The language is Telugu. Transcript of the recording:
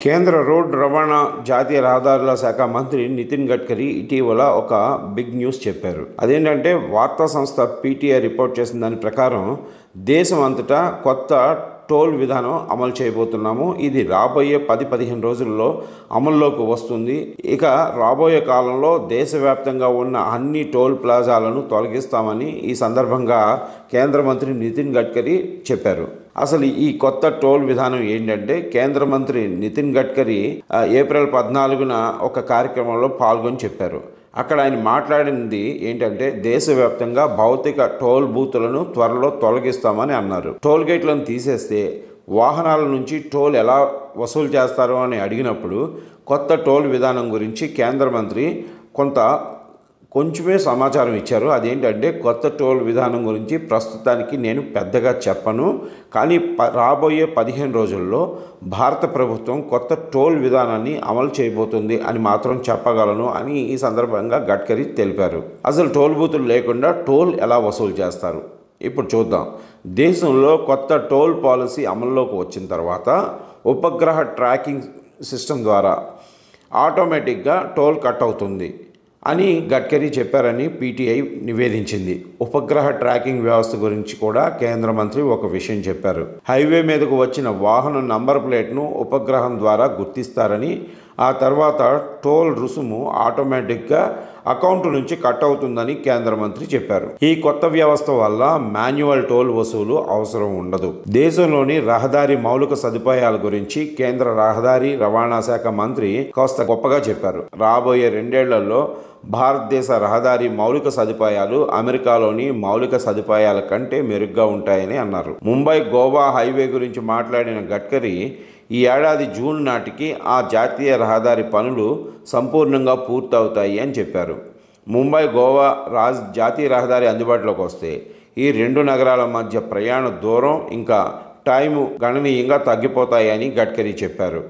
కేంద్ర రోడ్డు రవాణా జాతీయ రహదారుల శాఖ మంత్రి నితిన్ గడ్కరీ ఇటీవల ఒక బిగ్ న్యూస్ చెప్పారు. అదేంటంటే వార్తా సంస్థ పీటీఐ రిపోర్ట్ చేసిన దాని ప్రకారం దేశం అంతటా కొత్త టోల్ విధానం అమలు చేయబోతున్నాము. ఇది రాబోయే 10-15 రోజుల్లో అమల్లోకి వస్తుంది. ఇక రాబోయే కాలంలో దేశవ్యాప్తంగా ఉన్న అన్ని టోల్ ప్లాజాలను తొలగిస్తామని ఈ సందర్భంగా కేంద్ర మంత్రి నితిన్ గడ్కరీ చెప్పారు. అసలు ఈ కొత్త టోల్ విధానం ఏంటంటే, కేంద్ర మంత్రి నితిన్ గడ్కరీ ఏప్రిల్ 14న ఒక కార్యక్రమంలో పాల్గొని చెప్పారు. అక్కడ ఆయన మాట్లాడింది ఏంటంటే, దేశవ్యాప్తంగా భౌతిక టోల్ బూతులను త్వరలో తొలగిస్తామని అన్నారు. టోల్ గేట్లను తీసేస్తే వాహనాల నుంచి టోల్ ఎలా వసూలు చేస్తారో అని అడిగినప్పుడు కొత్త టోల్ విధానం గురించి కేంద్ర మంత్రి కొంచెమే సమాచారం ఇచ్చారు. అదేంటంటే, కొత్త టోల్ విధానం గురించి ప్రస్తుతానికి నేను పెద్దగా చెప్పను, కానీ రాబోయే 15 రోజుల్లో భారత ప్రభుత్వం కొత్త టోల్ విధానాన్ని అమలు చేయబోతుంది అని మాత్రం చెప్పగలను అని ఈ సందర్భంగా గడ్కరీ తెలిపారు. అసలు టోల్ బూతులు లేకుండా టోల్ ఎలా వసూలు చేస్తారు ఇప్పుడు చూద్దాం. దేశంలో కొత్త టోల్ పాలసీ అమల్లోకి వచ్చిన తర్వాత ఉపగ్రహ ట్రాకింగ్ సిస్టమ్ ద్వారా ఆటోమేటిక్గా టోల్ కట్ అవుతుంది అని గడ్కరీ చెప్పారని పీటీఐ నివేదించింది. ఉపగ్రహ ట్రాకింగ్ వ్యవస్థ గురించి కూడా కేంద్ర మంత్రి ఒక విషయం చెప్పారు. హైవే మీదకు వచ్చిన వాహనం నంబర్ ప్లేట్ను ఉపగ్రహం ద్వారా గుర్తిస్తారని, ఆ తర్వాత టోల్ రుసుము ఆటోమేటిక్గా అకౌంట్ నుంచి కట్ అవుతుందని కేంద్ర మంత్రి చెప్పారు. ఈ కొత్త వ్యవస్థ వల్ల మాన్యువల్ టోల్ వసూలు అవసరం ఉండదు. దేశంలోని రహదారి మౌలిక సదుపాయాల గురించి కేంద్ర రహదారి రవాణా శాఖ మంత్రి కాస్త గొప్పగా చెప్పారు. రాబోయే 2 ఏళ్లలో భారతదేశ రహదారి మౌలిక సదుపాయాలు అమెరికాలోని మౌలిక సదుపాయాల కంటే మెరుగ్గా ఉంటాయని అన్నారు. ముంబై గోవా హైవే గురించి మాట్లాడిన గడ్కరీ ఈ ఏడాది జూన్ నాటికి ఆ జాతీయ రహదారి పనులు సంపూర్ణంగా పూర్తవుతాయి అని చెప్పారు. ముంబై గోవా జాతీయ రహదారి అందుబాటులోకి వస్తే ఈ 2 నగరాల మధ్య ప్రయాణ దూరం ఇంకా టైము గణనీయంగా తగ్గిపోతాయని గడ్కరీ చెప్పారు.